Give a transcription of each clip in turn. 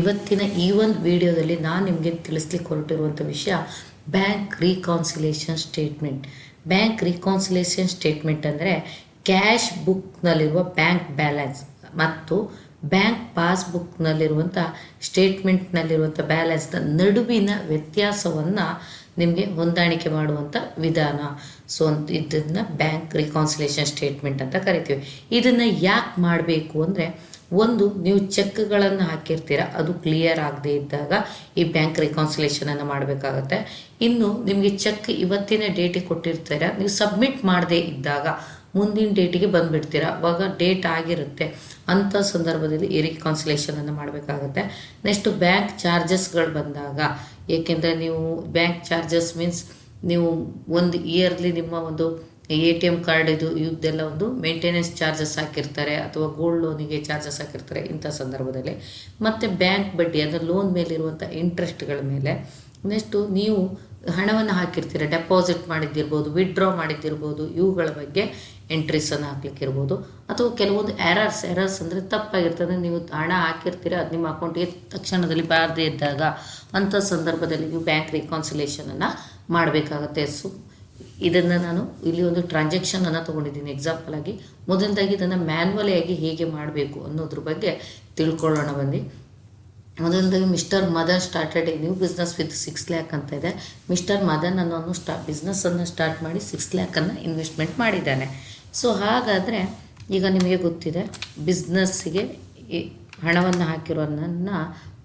ಇವತ್ತಿನ ಈ ಒಂದು ವಿಡಿಯೋದಲ್ಲಿ ನಾನು ನಿಮಗೆ ತಿಳಿಸ್ಲಿಕ್ಕೆ ಹೊರಟಿರುವಂಥ ವಿಷಯ ಬ್ಯಾಂಕ್ ರೀಕಾನ್ಸಿಲೇಷನ್ ಸ್ಟೇಟ್ಮೆಂಟ್. ಬ್ಯಾಂಕ್ ರೀಕಾನ್ಸಿಲೇಷನ್ ಸ್ಟೇಟ್ಮೆಂಟ್ ಅಂದರೆ ಕ್ಯಾಶ್ ಬುಕ್ನಲ್ಲಿರುವ ಬ್ಯಾಂಕ್ ಬ್ಯಾಲೆನ್ಸ್ ಮತ್ತು ಬ್ಯಾಂಕ್ ಪಾಸ್ಬುಕ್ನಲ್ಲಿರುವಂಥ ಸ್ಟೇಟ್ಮೆಂಟ್ನಲ್ಲಿರುವಂಥ ಬ್ಯಾಲೆನ್ಸ್ನ ನಡುವಿನ ವ್ಯತ್ಯಾಸವನ್ನು ನಿಮಗೆ ಹೊಂದಾಣಿಕೆ ಮಾಡುವಂಥ ವಿಧಾನ. ಸೊ ಇದನ್ನು ಬ್ಯಾಂಕ್ ರೀಕಾನ್ಸಿಲೇಷನ್ ಸ್ಟೇಟ್ಮೆಂಟ್ ಅಂತ ಕರಿತೀವಿ. ಇದನ್ನು ಯಾಕೆ ಮಾಡಬೇಕು ಅಂದರೆ, ಒಂದು, ನೀವು ಚೆಕ್ಗಳನ್ನು ಹಾಕಿರ್ತೀರ, ಅದು ಕ್ಲಿಯರ್ ಆಗದೆ ಇದ್ದಾಗ ಈ ಬ್ಯಾಂಕ್ ರಿಕಾನ್ಸಿಲೇಷನನ್ನು ಮಾಡಬೇಕಾಗತ್ತೆ. ಇನ್ನು ನಿಮಗೆ ಚೆಕ್ ಇವತ್ತಿನ ಡೇಟಿಗೆ ಕೊಟ್ಟಿರ್ತೀರ, ನೀವು ಸಬ್ಮಿಟ್ ಮಾಡದೇ ಇದ್ದಾಗ ಮುಂದಿನ ಡೇಟಿಗೆ ಬಂದುಬಿಡ್ತೀರ, ಅವಾಗ ಡೇಟ್ ಆಗಿರುತ್ತೆ. ಅಂಥ ಸಂದರ್ಭದಲ್ಲಿ ಈ ರಿಕಾನ್ಸಿಲೇಷನನ್ನು ಮಾಡಬೇಕಾಗತ್ತೆ. ನೆಕ್ಸ್ಟು ಬ್ಯಾಂಕ್ ಚಾರ್ಜಸ್ಗಳು ಬಂದಾಗ, ಏಕೆಂದರೆ ನೀವು ಬ್ಯಾಂಕ್ ಚಾರ್ಜಸ್ ಮೀನ್ಸ್ ನೀವು ಒಂದು ಇಯರ್ಲಿ ನಿಮ್ಮ ಒಂದು ATM ಕಾರ್ಡ್ ಇದೆಲ್ಲ ಒಂದು ಮೇಂಟೆನೆನ್ಸ್ ಚಾರ್ಜಸ್ ಹಾಕಿರ್ತಾರೆ, ಅಥವಾ ಗೋಲ್ಡ್ ಲೋನಿಗೆ ಚಾರ್ಜಸ್ ಹಾಕಿರ್ತಾರೆ. ಇಂಥ ಸಂದರ್ಭದಲ್ಲಿ ಮತ್ತು ಬ್ಯಾಂಕ್ ಬಡ್ಡಿ ಅಂದರೆ ಲೋನ್ ಮೇಲಿರುವಂಥ ಇಂಟ್ರೆಸ್ಟ್ಗಳ ಮೇಲೆ, ನೆಕ್ಸ್ಟು ನೀವು ಹಣವನ್ನು ಹಾಕಿರ್ತೀರ, ಡೆಪಾಸಿಟ್ ಮಾಡಿದ್ದಿರ್ಬೋದು, ವಿಡ್ರಾ ಮಾಡಿದ್ದಿರ್ಬೋದು, ಇವುಗಳ ಬಗ್ಗೆ ಎಂಟ್ರೀಸನ್ನು ಹಾಕ್ಲಿಕ್ಕಿರ್ಬೋದು. ಅಥವಾ ಕೆಲವೊಂದು ಎರರ್ಸ್ ಅಂದರೆ ತಪ್ಪಾಗಿರ್ತದೆ, ನೀವು ಹಣ ಹಾಕಿರ್ತೀರ, ಅದು ನಿಮ್ಮ ಅಕೌಂಟಿಗೆ ತಕ್ಷಣದಲ್ಲಿ ಬಾರದೇ ಇದ್ದಾಗ ಅಂಥ ಸಂದರ್ಭದಲ್ಲಿ ನೀವು ಬ್ಯಾಂಕ್ ರಿಕಾನ್ಸಿಲೇಷನನ್ನು ಮಾಡಬೇಕಾಗತ್ತೆ. ಸೊ ಇದನ್ನು ನಾನು ಇಲ್ಲಿ ಒಂದು ಟ್ರಾನ್ಸಾಕ್ಷನನ್ನು ತೊಗೊಂಡಿದ್ದೀನಿ ಎಕ್ಸಾಂಪಲ್ ಆಗಿ. ಮೊದಲದಾಗಿ ಇದನ್ನು ಮ್ಯಾನ್ಯುವಲಿ ಆಗಿ ಹೇಗೆ ಮಾಡಬೇಕು ಅನ್ನೋದ್ರ ಬಗ್ಗೆ ತಿಳ್ಕೊಳ್ಳೋಣ ಬನ್ನಿ. ಮೊದಲದಾಗಿ mister Madan started a new business with 6 lakh ಅಂತ ಇದೆ. ಮಿಸ್ಟರ್ ಮದನ್ ಅನ್ನೋನು ಬಿಸ್ನೆಸ್ಸನ್ನು ಸ್ಟಾರ್ಟ್ ಮಾಡಿ 6 lakh ಇನ್ವೆಸ್ಟ್ಮೆಂಟ್ ಮಾಡಿದ್ದಾನೆ. ಸೊ ಹಾಗಾದರೆ ಈಗ ನಿಮಗೆ ಗೊತ್ತಿದೆ, ಬಿಸ್ನೆಸ್ಸಿಗೆ ಹಣವನ್ನು ಹಾಕಿರೋನನ್ನು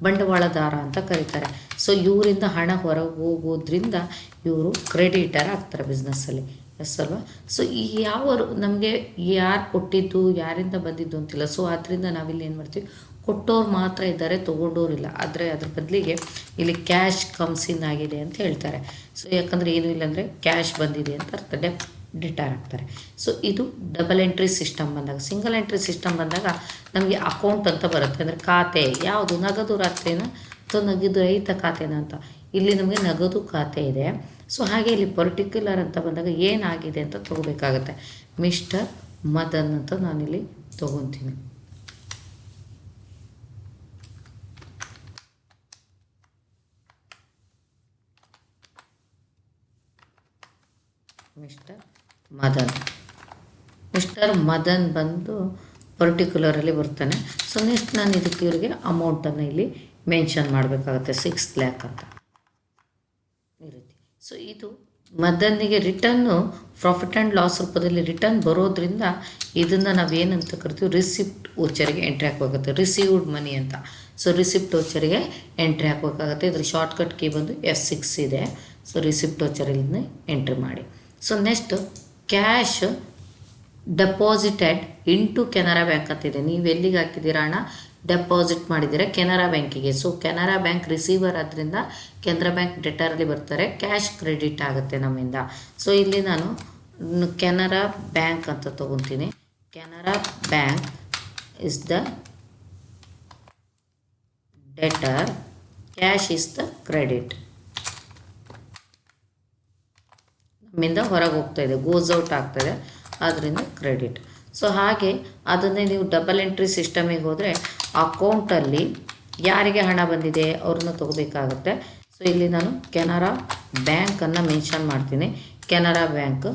ಬಂಡವಾಳದಾರ ಅಂತ ಕರೀತಾರೆ. ಸೊ ಇವರಿಂದ ಹಣ ಹೊರಗೆ ಹೋಗೋದ್ರಿಂದ ಇವರು ಕ್ರೆಡಿಟರ್ ಆಗ್ತಾರೆ ಬಿಸ್ನೆಸ್ಸಲ್ಲಿ, ಎಸ್ ಅಲ್ವಾ? ಸೊ ಈ ನಮಗೆ ಯಾರು ಕೊಟ್ಟಿದ್ದು, ಯಾರಿಂದ ಬಂದಿದ್ದು ಅಂತಿಲ್ಲ. ಸೊ ಆದ್ದರಿಂದ ನಾವಿಲ್ಲಿ ಏನು ಮಾಡ್ತೀವಿ, ಕೊಟ್ಟೋರು ಮಾತ್ರ ಇದ್ದಾರೆ, ತೊಗೊಂಡೋರಿಲ್ಲ. ಆದರೆ ಅದ್ರ ಬದಲಿಗೆ ಇಲ್ಲಿ ಕ್ಯಾಶ್ ಕಮ್ಸ್ ಇನ್ ಆಗಿದೆ ಅಂತ ಹೇಳ್ತಾರೆ. ಸೊ ಯಾಕಂದರೆ ಏನೂ ಇಲ್ಲ ಅಂದರೆ ಕ್ಯಾಶ್ ಬಂದಿದೆ ಅಂತ ಅರ್ಥ, ಡೆಟಾರ್ ಆಗ್ತಾರೆ. ಸೊ ಇದು ಡಬಲ್ ಎಂಟ್ರಿ ಸಿಸ್ಟಮ್ ಬಂದಾಗ. ಸಿಂಗಲ್ ಎಂಟ್ರಿ ಸಿಸ್ಟಮ್ ಬಂದಾಗ ನಮಗೆ ಅಕೌಂಟ್ ಅಂತ ಬರುತ್ತೆ, ಅಂದರೆ ಖಾತೆ ಯಾವುದು, ನಗದು ಖಾತೆನ ಅಥವಾ ನಗದು ರಹಿತ ಖಾತೆನ ಅಂತ. ಇಲ್ಲಿ ನಮಗೆ ನಗದು ಖಾತೆ ಇದೆ. ಸೊ ಹಾಗೆ ಇಲ್ಲಿ ಪರ್ಟಿಕ್ಯುಲರ್ ಅಂತ ಬಂದಾಗ ಏನಾಗಿದೆ ಅಂತ ತೊಗೋಬೇಕಾಗತ್ತೆ. ಮಿಸ್ಟರ್ ಮದನ್ ಅಂತ ನಾನಿಲ್ಲಿ ತೊಗೊತೀನಿ. ಮಿಸ್ಟರ್ ಮದನ್ ಬಂದು ಪರ್ಟಿಕ್ಯುಲರಲ್ಲಿ ಬರ್ತಾನೆ. ಸೊ ನೆಕ್ಸ್ಟ್ ನಾನು ಇದಕ್ಕೆ ಇವರಿಗೆ ಅಮೌಂಟನ್ನು ಇಲ್ಲಿ ಮೆನ್ಷನ್ ಮಾಡಬೇಕಾಗತ್ತೆ, 6 lakh ಅಂತ ಈ ರೀತಿ. ಸೊ ಇದು ಮದನ್ನಿಗೆ ರಿಟರ್ನು ಪ್ರಾಫಿಟ್ ಆ್ಯಂಡ್ ಲಾಸ್ ರೂಪದಲ್ಲಿ ರಿಟರ್ನ್ ಬರೋದ್ರಿಂದ ಇದನ್ನು ನಾವೇನಂತ ಕರಿತೀವಿ, ರಿಸಿಪ್ಟ್ ವೋಚರಿಗೆ ಎಂಟ್ರಿ ಹಾಕಬೇಕಾಗುತ್ತೆ, ರಿಸೀವ್ಡ್ ಮನಿ ಅಂತ. ಸೊ ರಿಸಿಪ್ಟ್ ವೋಚರಿಗೆ ಎಂಟ್ರಿ ಹಾಕಬೇಕಾಗುತ್ತೆ. ಇದ್ರ ಶಾರ್ಟ್ಕಟ್ ಕೀ ಬಂದು F6 ಇದೆ. ಸೊ ರಿಸಿಪ್ಟ್ ವೋಚರಲ್ಲಿ ಎಂಟ್ರಿ ಮಾಡಿ. So next cash deposited into Canara bank ಅಂತಿದೆ. ನೀವು ಎಲ್ಲಿಗೆ ಹಾಕಿದ್ದೀರಾ ಹಣ, ಡೆಪಾಸಿಟ್ ಮಾಡಿದ್ದೀರಾ ಕೆನರಾ ಬ್ಯಾಂಕಿಗೆ. ಸೊ ಕೆನರಾ ಬ್ಯಾಂಕ್ ರಿಸೀವರ್ ಆದ್ದರಿಂದ ಕೆನರಾ ಬ್ಯಾಂಕ್ ಡೆಟಾರಲ್ಲಿ ಬರ್ತಾರೆ, ಕ್ಯಾಶ್ ಕ್ರೆಡಿಟ್ ಆಗುತ್ತೆ ನಮ್ಮಿಂದ. ಸೊ ಇಲ್ಲಿ ನಾನು ಕೆನರಾ ಬ್ಯಾಂಕ್ ಅಂತ ತೊಗೊತೀನಿ. Canara bank is the debtor, cash is the credit. ನಮ್ಮಿಂದ ಹೊರಗೆ ಹೋಗ್ತಾ ಇದೆ, ಗೋಸ್ ಔಟ್ ಆಗ್ತಾಯಿದೆ, ಆದ್ದರಿಂದ ಕ್ರೆಡಿಟ್. ಸೊ ಹಾಗೆ ಅದನ್ನೇ ನೀವು ಡಬಲ್ ಎಂಟ್ರಿ ಸಿಸ್ಟಮಿಗೆ ಹೋದರೆ ಅಕೌಂಟಲ್ಲಿ ಯಾರಿಗೆ ಹಣ ಬಂದಿದೆ ಅವ್ರನ್ನ ತೊಗೋಬೇಕಾಗತ್ತೆ. ಸೊ ಇಲ್ಲಿ ನಾನು ಕೆನರಾ ಬ್ಯಾಂಕನ್ನು ಮೆನ್ಷನ್ ಮಾಡ್ತೀನಿ, ಕೆನರಾ ಬ್ಯಾಂಕ್.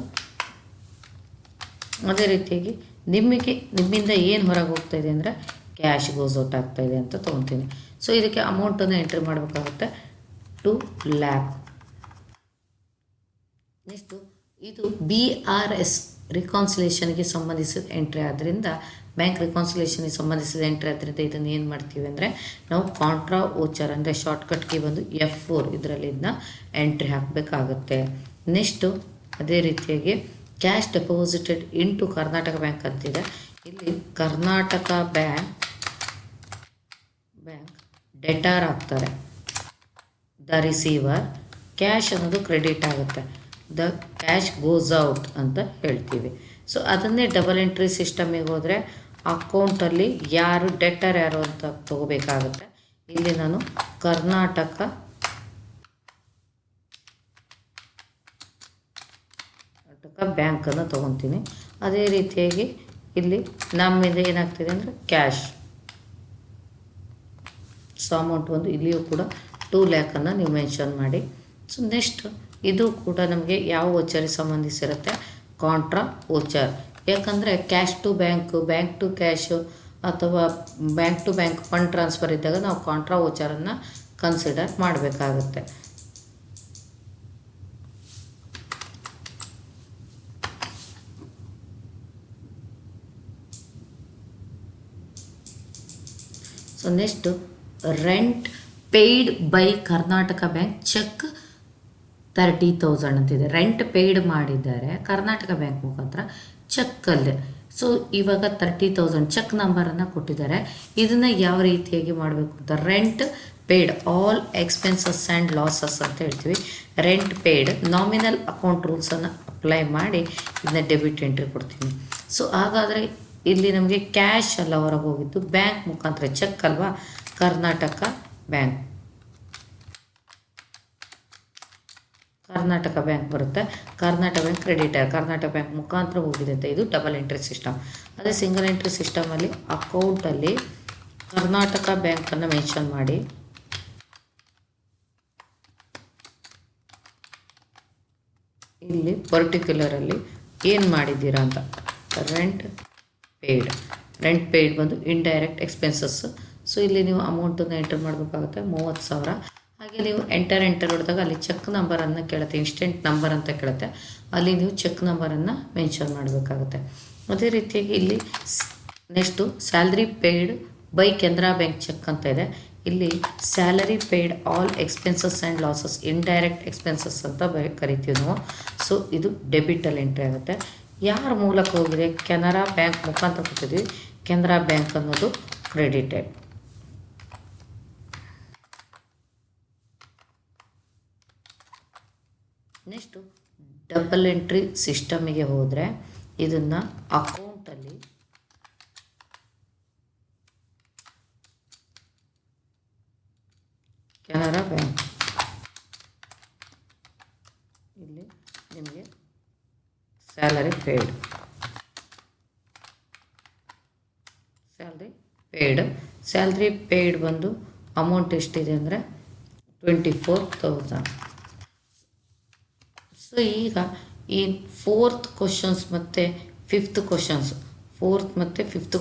ಅದೇ ರೀತಿಯಾಗಿ ನಿಮ್ಮಿಂದ ಏನು ಹೊರಗೆ ಹೋಗ್ತಾ ಇದೆ ಅಂದರೆ ಕ್ಯಾಶ್ ಗೋಸ್ ಔಟ್ ಆಗ್ತಾಯಿದೆ ಅಂತ ತೊಗೊತೀನಿ. ಸೊ ಇದಕ್ಕೆ ಅಮೌಂಟನ್ನು ಎಂಟ್ರಿ ಮಾಡಬೇಕಾಗುತ್ತೆ, 2 lakh. ನೆಕ್ಸ್ಟು ಇದು BRS ರಿಕಾನ್ಸಿಲೇಷನ್ಗೆ ಸಂಬಂಧಿಸಿದ ಎಂಟ್ರಿ ಆದ್ದರಿಂದ, ಬ್ಯಾಂಕ್ ರಿಕಾನ್ಸಿಲೇಷನ್ಗೆ ಸಂಬಂಧಿಸಿದ ಎಂಟ್ರಿ ಆದ್ದರಿಂದ ಇದನ್ನು ಏನು ಮಾಡ್ತೀವಿ ಅಂದರೆ ನಾವು ಕಾಂಟ್ರಾ ವೋಚರ್ ಅಂದರೆ ಶಾರ್ಟ್ಕಟ್ ಕೀ ಬಂದು F4 ಇದರಲ್ಲಿ ಇದನ್ನ ಎಂಟ್ರಿ ಹಾಕಬೇಕಾಗುತ್ತೆ. ನೆಕ್ಸ್ಟು ಅದೇ ರೀತಿಯಾಗಿ cash deposited into Karnataka bank ಅಂತಿದೆ. ಇಲ್ಲಿ ಕರ್ನಾಟಕ ಬ್ಯಾಂಕ್ ಡೆಟಾರ್ ಆಗ್ತಾರೆ, ದ ರಿಸೀವರ್. ಕ್ಯಾಶ್ ಅನ್ನೋದು ಕ್ರೆಡಿಟ್ ಆಗುತ್ತೆ, ದ ಕ್ಯಾಶ್ ಗೋಸ್ ಔಟ್ ಅಂತ ಹೇಳ್ತೀವಿ. ಸೊ ಅದನ್ನೇ ಡಬಲ್ ಎಂಟ್ರಿ ಸಿಸ್ಟಮಿಗೆ ಹೋದರೆ ಅಕೌಂಟಲ್ಲಿ ಯಾರು ಡೆಟರ್ ಯಾರು ಅಂತ ತೊಗೋಬೇಕಾಗುತ್ತೆ. ಇಲ್ಲಿ ನಾನು ಕರ್ನಾಟಕ ಬ್ಯಾಂಕನ್ನು ತೊಗೊತೀನಿ. ಅದೇ ರೀತಿಯಾಗಿ ಇಲ್ಲಿ ನಮ್ಮಿಂದ ಏನಾಗ್ತಿದೆ ಅಂದರೆ ಕ್ಯಾಶ್ ಸೊ ಅಮೌಂಟ್ ಒಂದು ಇಲ್ಲಿಯೂ ಕೂಡ 2 ಲ್ಯಾಕನ್ನು ನೀವು ಮೆನ್ಷನ್ ಮಾಡಿ. ಸೊ ನೆಕ್ಸ್ಟ್ ಇದು ಕೂಡ ನಮಗೆ ಯಾವ ವೋಚರಿಗೆ ಸಂಬಂಧಿಸಿರುತ್ತೆ, ಕಾಂಟ್ರಾ ವೋಚರ್. ಯಾಕಂದರೆ cash to bank, bank to cash ಅಥವಾ bank to bank fund transfer ಇದ್ದಾಗ ನಾವು ಕಾಂಟ್ರಾ ವೋಚರನ್ನು ಕನ್ಸಿಡರ್ ಮಾಡಬೇಕಾಗುತ್ತೆ. So next rent paid by Karnataka bank cheque 30,000 ಅಂತಿದೆ. ರೆಂಟ್ ಪೇಯ್ಡ್ ಮಾಡಿದ್ದಾರೆ ಕರ್ನಾಟಕ ಬ್ಯಾಂಕ್ ಮುಖಾಂತರ ಚೆಕ್ಕಲ್ಲಿ. ಸೊ ಇವಾಗ 30,000 ಚೆಕ್ ನಂಬರನ್ನು ಕೊಟ್ಟಿದ್ದಾರೆ. ಇದನ್ನು ಯಾವ ರೀತಿಯಾಗಿ ಮಾಡಬೇಕು ಅಂತ, rent paid all expenses and losses ಅಂತ ಹೇಳ್ತೀವಿ. ರೆಂಟ್ ಪೇಯ್ಡ್ ನಾಮಿನಲ್ ಅಕೌಂಟ್ ರೂಲ್ಸನ್ನು ಅಪ್ಲೈ ಮಾಡಿ ಇದನ್ನ ಡೆಬಿಟ್ ಎಂಟ್ರಿ ಕೊಡ್ತೀನಿ. ಸೊ ಹಾಗಾದರೆ ಇಲ್ಲಿ ನಮಗೆ ಕ್ಯಾಶ್ ಎಲ್ಲ ಹೊರಗೆ ಹೋಗಿದ್ದು ಬ್ಯಾಂಕ್ ಮುಖಾಂತರ ಚೆಕ್ ಅಲ್ವಾ, ಕರ್ನಾಟಕ ಬ್ಯಾಂಕ್ ಬರುತ್ತೆ. Karnataka bank creditor Karnataka bank ಮುಖಾಂತರ ಹೋಗಿದೆ ಅಂತ. ಇದು ಡಬಲ್ ಎಂಟ್ರಿ ಸಿಸ್ಟಮ್. ಅದೇ ಸಿಂಗಲ್ ಎಂಟ್ರಿ ಸಿಸ್ಟಮಲ್ಲಿ ಅಕೌಂಟಲ್ಲಿ ಕರ್ನಾಟಕ ಬ್ಯಾಂಕನ್ನು ಮೆನ್ಷನ್ ಮಾಡಿ ಇಲ್ಲಿ ಪರ್ಟಿಕ್ಯುಲರಲ್ಲಿ ಏನು ಮಾಡಿದ್ದೀರಾ ಅಂತ, ರೆಂಟ್ ಪೇಯ್ಡ್ ಬಂದು ಇಂಡೈರೆಕ್ಟ್ ಎಕ್ಸ್ಪೆನ್ಸಸ್. ಸೊ ಇಲ್ಲಿ ನೀವು ಅಮೌಂಟನ್ನು ಎಂಟರ್ ಮಾಡಬೇಕಾಗುತ್ತೆ 30,000. ಹಾಗೆ ನೀವು ಎಂಟರ್ ಹೊಡೆದಾಗ ಅಲ್ಲಿ ಚೆಕ್ ನಂಬರನ್ನು ಕೇಳುತ್ತೆ, ಇನ್ಸ್ಟೆಂಟ್ ನಂಬರ್ ಅಂತ ಕೇಳುತ್ತೆ. ಅಲ್ಲಿ ನೀವು ಚೆಕ್ ನಂಬರನ್ನು ಮೆನ್ಷನ್ ಮಾಡಬೇಕಾಗುತ್ತೆ. ಅದೇ ರೀತಿಯಾಗಿ ಇಲ್ಲಿ next salary paid by Canara bank cheque ಅಂತ ಇದೆ. ಇಲ್ಲಿ salary paid all expenses and losses indirect expenses ಅಂತ ಕರಿತೀವಿ ನಾವು. ಸೊ ಇದು ಡೆಬಿಟಲ್ಲಿ ಎಂಟ್ರಿ ಆಗುತ್ತೆ. ಯಾರ ಮೂಲಕ ಹೋಗಿದೆ, ಕೆನರಾ ಬ್ಯಾಂಕ್ ಮುಖಾಂತರ ಕೊಟ್ಟಿದ್ವಿ. ಕೆನರಾ ಬ್ಯಾಂಕ್ ಅನ್ನೋದು ಕ್ರೆಡಿಟೆಡ್. ನೆಕ್ಸ್ಟು ಡಬಲ್ ಎಂಟ್ರಿ ಸಿಸ್ಟಮಿಗೆ ಹೋದರೆ ಇದನ್ನು ಅಕೌಂಟಲ್ಲಿ ಕೆನರಾ ಬ್ಯಾಂಕ್, ಇಲ್ಲಿ ನಿಮಗೆ ಸ್ಯಾಲರಿ ಪೇಯ್ಡ್ ಬಂದು ಅಮೌಂಟ್ ಎಷ್ಟಿದೆ ಅಂದರೆ 24,000. ಸೊ ಈಗ ಈ ಫೋರ್ತ್ ಕ್ವಶನ್ಸ್ ಮತ್ತು ಫಿಫ್ತ್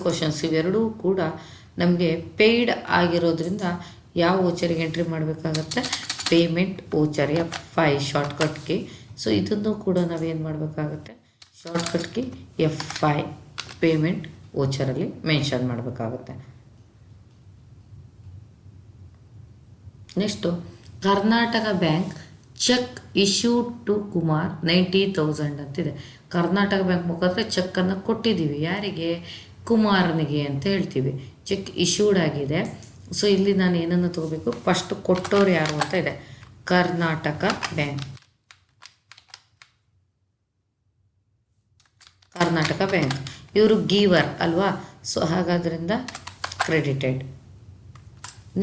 ಕ್ವಶನ್ಸ್ ಇವೆರಡೂ ಕೂಡ ನಮಗೆ ಪೇಯ್ಡ್ ಆಗಿರೋದ್ರಿಂದ ಯಾವ ವೋಚರಿಗೆ ಎಂಟ್ರಿ ಮಾಡಬೇಕಾಗತ್ತೆ, payment voucher F5 shortcut key. So ಇದನ್ನು ಕೂಡ ನಾವೇನು ಮಾಡಬೇಕಾಗತ್ತೆ, ಶಾರ್ಟ್ಕಟ್ ಕೀ F5 ಪೇಮೆಂಟ್ ವೋಚರಲ್ಲಿ ಮೆನ್ಷನ್ ಮಾಡಬೇಕಾಗುತ್ತೆ. Next Karnataka bank cheque issued to Kumar 90,000 ಅಂತಿದೆ. ಕರ್ನಾಟಕ ಬ್ಯಾಂಕ್ ಮುಖಾಂತರ ಚೆಕ್ಕನ್ನು ಕೊಟ್ಟಿದ್ದೀವಿ. ಯಾರಿಗೆ, ಕುಮಾರನಿಗೆ ಅಂತ ಹೇಳ್ತೀವಿ. ಚೆಕ್ ಇಶ್ಯೂಡ್ ಆಗಿದೆ. ಸೊ ಇಲ್ಲಿ ನಾನು ಏನನ್ನು ತಗೋಬೇಕು, ಫಸ್ಟ್ ಕೊಟ್ಟೋರು ಯಾರು ಅಂತ ಇದೆ, ಕರ್ನಾಟಕ ಬ್ಯಾಂಕ್. ಇವರು ಗೀವರ್ ಅಲ್ವಾ. ಸೊ ಹಾಗಾದ್ರಿಂದ ಕ್ರೆಡಿಟೆಡ್.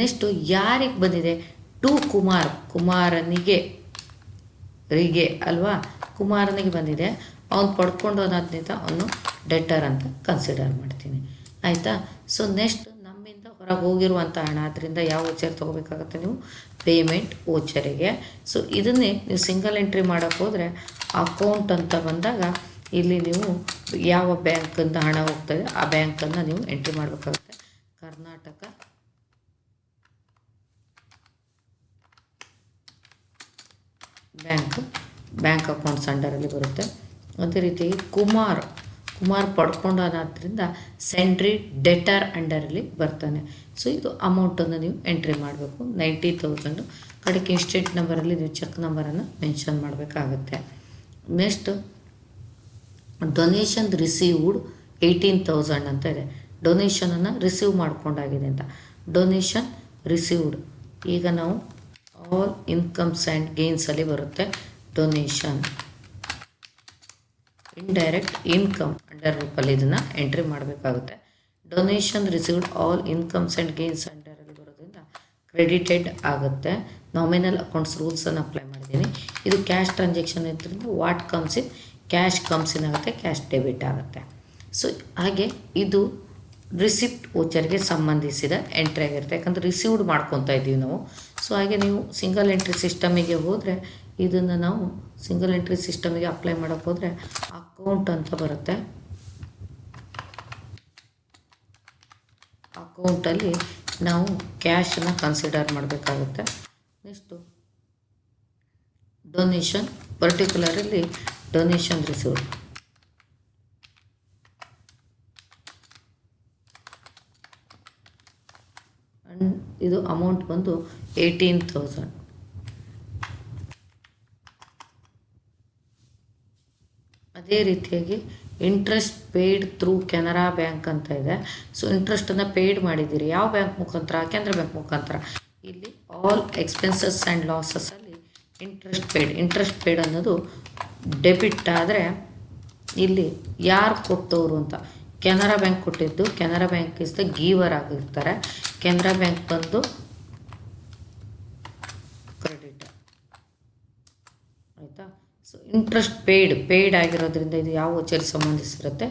ನೆಕ್ಸ್ಟು ಯಾರಿಗೆ ಬಂದಿದೆ, ಟು ಕುಮಾರನಿಗೆ ಅಲ್ವಾ, ಕುಮಾರನಿಗೆ ಬಂದಿದೆ. ಅವ್ನು ಪಡ್ಕೊಂಡು ಅನ್ನೋದ್ರಿಂದ ಅವನು ಡೆಟರ್ ಅಂತ ಕನ್ಸಿಡರ್ ಮಾಡ್ತೀನಿ. ಆಯಿತಾ. ಸೊ ನೆಕ್ಸ್ಟ್ ನಮ್ಮಿಂದ ಹೊರಗೆ ಹೋಗಿರುವಂಥ ಹಣ, ಅದರಿಂದ ಯಾವ ವೋಚರ್ ತೊಗೋಬೇಕಾಗುತ್ತೆ ನೀವು, ಪೇಮೆಂಟ್ ವೋಚರಿಗೆ. ಸೊ ಇದನ್ನೇ ನೀವು ಸಿಂಗಲ್ ಎಂಟ್ರಿ ಮಾಡೋಕ್ಕೆ ಹೋದರೆ ಅಕೌಂಟ್ ಅಂತ ಬಂದಾಗ ಇಲ್ಲಿ ನೀವು ಯಾವ ಬ್ಯಾಂಕಿಂದ ಹಣ ಹೋಗ್ತದೆ ಆ ಬ್ಯಾಂಕನ್ನು ನೀವು ಎಂಟ್ರಿ ಮಾಡಬೇಕಾಗುತ್ತೆ. ಕರ್ನಾಟಕ ಬ್ಯಾಂಕ್ ಅಕೌಂಟ್ಸ್ ಅಂಡರಲ್ಲಿ ಬರುತ್ತೆ. ಅದೇ ರೀತಿಯಾಗಿ ಕುಮಾರ್ ಪಡ್ಕೊಂಡು ಅನ್ನೋದ್ರಿಂದ ಸೆಂಟ್ರಿ ಡೆಟರ್ ಅಂಡರಲ್ಲಿ ಬರ್ತಾನೆ. ಸೊ ಇದು ಅಮೌಂಟನ್ನು ನೀವು ಎಂಟ್ರಿ ಮಾಡಬೇಕು 90,000. ಕಡೆಗೆ ಇನ್ಸ್ಟೆಂಟ್ ನಂಬರಲ್ಲಿ ನೀವು ಚೆಕ್ ನಂಬರನ್ನು ಮೆನ್ಷನ್ ಮಾಡಬೇಕಾಗುತ್ತೆ. ನೆಕ್ಸ್ಟ್ ಡೊನೇಷನ್ ರಿಸೀವ್ಡ್ 18,000 ಅಂತ ಇದೆ. ಡೊನೇಷನನ್ನು ರಿಸೀವ್ ಮಾಡ್ಕೊಂಡಾಗಿದೆ ಅಂತ. ಡೊನೇಷನ್ ರಿಸೀವ್ಡ್ ಈಗ ನಾವು ಆಲ್ ಇನ್ಕಮ್ಸ್ ಆ್ಯಂಡ್ ಗೇನ್ಸಲ್ಲಿ ಬರುತ್ತೆ. ಡೊನೇಷನ್ ಇಂಡೈರೆಕ್ಟ್ ಇನ್ಕಮ್ ಅಂಡರ್ ರೂಪಲ್ಲಿ ಇದನ್ನು ಎಂಟ್ರಿ ಮಾಡಬೇಕಾಗುತ್ತೆ. Donation received all incomes and gains ಅಂಡರಲ್ಲಿ ಬರೋದ್ರಿಂದ ಕ್ರೆಡಿಟೆಡ್ ಆಗುತ್ತೆ. ನಾಮಿನಲ್ ಅಕೌಂಟ್ಸ್ ರೂಲ್ಸನ್ನು ಅಪ್ಲೈ ಮಾಡಿದ್ದೀನಿ. ಇದು ಕ್ಯಾಶ್ ಟ್ರಾನ್ಸಾಕ್ಷನ್ ಇದ್ರಿಂದ what comes in cash comes in ಆಗುತ್ತೆ, ಕ್ಯಾಶ್ ಡೆಬಿಟ್ ಆಗುತ್ತೆ. ಸೊ ಹಾಗೆ ಇದು ರಿಸಿಪ್ಟ್ ವೋಚರ್ಗೆ ಸಂಬಂಧಿಸಿದ ಎಂಟ್ರಿ ಆಗಿರುತ್ತೆ. ಯಾಕಂದರೆ ರಿಸೀವ್ಡ್ ಮಾಡ್ಕೊತಾ ಇದ್ದೀವಿ ನಾವು. ಸೊ ಹಾಗೆ ನೀವು ಸಿಂಗಲ್ ಎಂಟ್ರಿ ಸಿಸ್ಟಮಿಗೆ ಹೋದರೆ ಇದನ್ನು ನಾವು ಸಿಂಗಲ್ ಎಂಟ್ರಿ ಸಿಸ್ಟಮಿಗೆ ಅಪ್ಲೈ ಮಾಡೋಕ್ಕೆ ಹೋದರೆ ಅಕೌಂಟ್ ಅಂತ ಬರುತ್ತೆ. ಅಕೌಂಟಲ್ಲಿ ನಾವು ಕ್ಯಾಶನ್ನು ಕನ್ಸಿಡರ್ ಮಾಡಬೇಕಾಗುತ್ತೆ. ನೆಕ್ಸ್ಟು ಡೊನೇಷನ್, ಪರ್ಟಿಕ್ಯುಲರಲ್ಲಿ ಡೊನೇಷನ್ ರಿಸೀವ್ಡ್. ಆ್ಯಂಡ್ ಇದು ಅಮೌಂಟ್ ಬಂದು 18,000. ಅದೇ ರೀತಿಯಾಗಿ interest paid through Canara bank ಅಂತ ಇದೆ. ಸೊ ಇಂಟ್ರೆಸ್ಟನ್ನು ಪೇಯ್ಡ್ ಮಾಡಿದ್ದೀರಿ ಯಾವ ಬ್ಯಾಂಕ್ ಮುಖಾಂತರ? ಕೆನರಾ ಬ್ಯಾಂಕ್ ಮುಖಾಂತರ. ಇಲ್ಲಿ ಆಲ್ ಎಕ್ಸ್ಪೆನ್ಸಸ್ ಆ್ಯಂಡ್ ಲಾಸಸ್ಸಲ್ಲಿ ಇಂಟ್ರೆಸ್ಟ್ ಪೇಯ್ಡ್ ಅನ್ನೋದು ಡೆಬಿಟ್ ಆದರೆ ಇಲ್ಲಿ ಯಾರು ಕೊಟ್ಟವರು ಅಂತ ಕೆನರಾ ಬ್ಯಾಂಕ್ ಕೊಟ್ಟಿದ್ದು. Canara bank is the giver ಆಗಿರ್ತಾರೆ. ಕೆನರಾ ಬ್ಯಾಂಕ್ ಬಂದು ಕ್ರೆಡಿಟ್. ಆಯಿತಾ? ಸೊ ಇಂಟ್ರೆಸ್ಟ್ ಪೇಯ್ಡ್ ಆಗಿರೋದ್ರಿಂದ ಇದು ಯಾವ ವೋಚರ್ಗೆ ಸಂಬಂಧಿಸಿರುತ್ತೆ?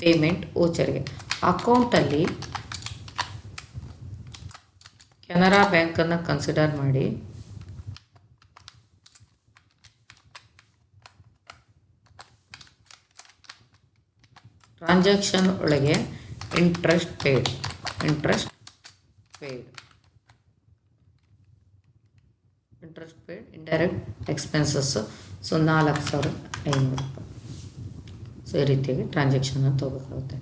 ಪೇಮೆಂಟ್ ವೋಚರ್ಗೆ. ಅಕೌಂಟಲ್ಲಿ ಕೆನರಾ ಬ್ಯಾಂಕನ್ನು ಕನ್ಸಿಡರ್ ಮಾಡಿ ಟ್ರಾನ್ಸಾಕ್ಷನ್ ಒಳಗೆ interest paid indirect expenses. So 4,500 ರೂಪಾಯಿ. ಸೊ ಈ ರೀತಿಯಾಗಿ ಟ್ರಾನ್ಸಾಕ್ಷನ್ನ ತಗೋಬೇಕಾಗುತ್ತೆ.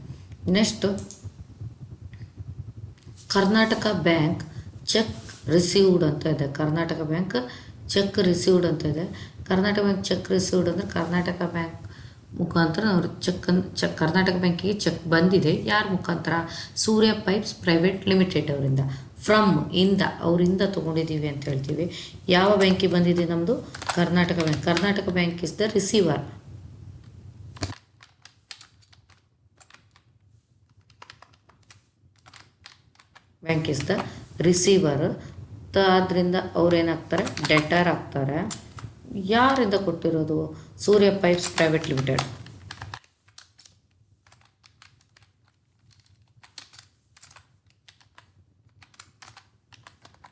Next Karnataka bank cheque received ಅಂತ ಇದೆ. ಕರ್ನಾಟಕ ಬ್ಯಾಂಕ್ ಚೆಕ್ ರಿಸೀವ್ಡ್ ಅಂತ ಇದೆ. ಕರ್ನಾಟಕ ಬ್ಯಾಂಕ್ ಚೆಕ್ ರಿಸೀವ್ಡ್ ಅಂದರೆ ಕರ್ನಾಟಕ ಬ್ಯಾಂಕ್ ಮುಖಾಂತರ ಅವರು ಕರ್ನಾಟಕ ಬ್ಯಾಂಕಿಗೆ ಚೆಕ್ ಬಂದಿದೆ. ಯಾರ ಮುಖಾಂತರ? ಸೂರ್ಯ ಪೈಪ್ಸ್ ಪ್ರೈವೇಟ್ ಲಿಮಿಟೆಡ್ ಅವರಿಂದ. ಅವರಿಂದ ತೊಗೊಂಡಿದ್ದೀವಿ ಅಂತ ಹೇಳ್ತೀವಿ. ಯಾವ ಬ್ಯಾಂಕಿಗೆ ಬಂದಿದೆ? ನಮ್ಮದು Karnataka bank. Karnataka bank is the receiver. Bank is the receiver. ಆದ್ದರಿಂದ ಅವ್ರೇನಾಗ್ತಾರೆ? ಡೆಟರ್ ಆಗ್ತಾರೆ. ಯಾರಿಂದ ಕೊಟ್ಟಿರೋದು? ಸೂರ್ಯ ಪೈಪ್ಸ್ ಪ್ರೈವೇಟ್ ಲಿಮಿಟೆಡ್.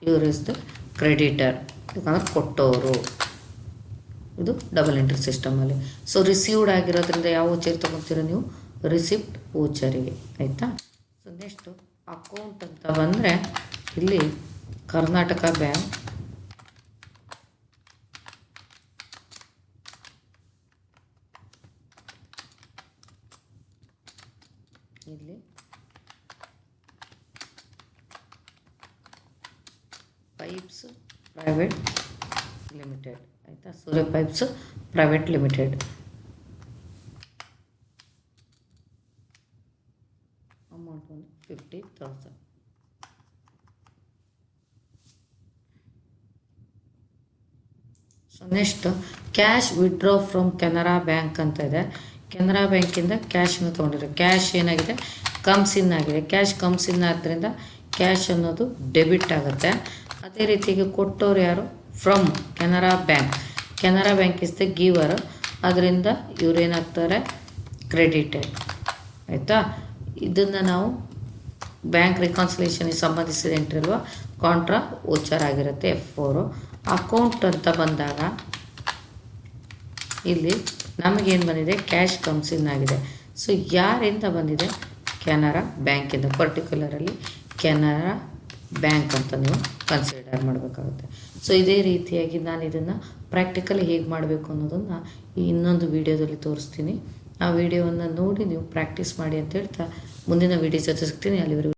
ಇವರು ಇಸ್ ದ ಕ್ರೆಡಿಟರ್, ಯಾಕಂದ್ರೆ ಕೊಟ್ಟವರು. ಇದು ಡಬಲ್ ಎಂಟ್ರಿ ಸಿಸ್ಟಮಲ್ಲಿ. ಸೊ ರಿಸೀವ್ಡ್ ಆಗಿರೋದ್ರಿಂದ ಯಾವ ವೋಚರ್ ತೊಗೊತೀರ ನೀವು? ರಿಸಿಪ್ಟ್ ವೋಚರಿಗೆ. ಆಯಿತಾ? ಸೊ ನೆಕ್ಸ್ಟು ಅಕೌಂಟ್ ಅಂತ ಬಂದರೆ ಇಲ್ಲಿ ಕರ್ನಾಟಕ ಬ್ಯಾಂಕ್, ಇಲ್ಲಿ ಪೈಪ್ಸ್ ಪ್ರೈವೇಟ್ ಲಿಮಿಟೆಡ್. ಆಯಿತಾ? ಸೂರ್ಯ ಪೈಪ್ಸ್ ಪ್ರೈವೇಟ್ ಲಿಮಿಟೆಡ್. ಅಮೌಂಟ್ ಒಂದು 50,000. So next cash withdraw from Canara bank ಅಂತ ಇದೆ. ಕೆನರಾ ಬ್ಯಾಂಕಿಂದ ಕ್ಯಾಶನ್ನು ತೊಗೊಂಡಿರೋ ಕ್ಯಾಶ್ ಏನಾಗಿದೆ? ಕಮ್ಸ್ ಇನ್ ಆಗಿದೆ. ಕ್ಯಾಶ್ ಕಮ್ಸ್ ಇನ್ ಆದ್ದರಿಂದ ಕ್ಯಾಶ್ ಅನ್ನೋದು ಡೆಬಿಟ್ ಆಗುತ್ತೆ. ಅದೇ ರೀತಿಗೆ ಕೊಟ್ಟವ್ರು ಯಾರು? From Canara bank. Canara bank is the giver. ಅದರಿಂದ ಇವರೇನಾಗ್ತಾರೆ? ಕ್ರೆಡಿಟೆಡ್. ಆಯಿತಾ? ಇದನ್ನು ನಾವು ಬ್ಯಾಂಕ್ ರಿಕಾನ್ಸಿಲೇಷನ್ಗೆ ಸಂಬಂಧಿಸಿದ ಎಂಟ್ರಿ ಅಲ್ವಾ? ಕಾಂಟ್ರಾ ವೋಚರ್ ಆಗಿರುತ್ತೆ F4. ಅಕೌಂಟ್ ಅಂತ ಬಂದಾಗ ಇಲ್ಲಿ ನಮಗೇನು ಬಂದಿದೆ? ಕ್ಯಾಶ್ ಕಮ್ಸ್ ಇನ್ ಆಗಿದೆ. ಸೊ ಯಾರಿಂದ ಬಂದಿದೆ? ಕೆನರಾ ಬ್ಯಾಂಕಿಂದ. ಪರ್ಟಿಕ್ಯುಲರಲ್ಲಿ ಕೆನರಾ ಬ್ಯಾಂಕ್ ಅಂತ ನೀವು ಕನ್ಸಿಡರ್ ಮಾಡಬೇಕಾಗುತ್ತೆ. ಸೊ ಇದೇ ರೀತಿಯಾಗಿ ನಾನು ಇದನ್ನು ಪ್ರಾಕ್ಟಿಕಲಿ ಹೇಗೆ ಮಾಡಬೇಕು ಅನ್ನೋದನ್ನು ಇನ್ನೊಂದು ವಿಡಿಯೋದಲ್ಲಿ ತೋರಿಸ್ತೀನಿ. ಆ ವಿಡಿಯೋವನ್ನು ನೋಡಿ ನೀವು ಪ್ರಾಕ್ಟೀಸ್ ಮಾಡಿ ಅಂತ ಹೇಳ್ತಾ ಮುಂದಿನ ವಿಡಿಯೋ ಜೊತೆ ಸಿಗ್ತೀನಿ. ಅಲ್ಲಿವರೆಗೂ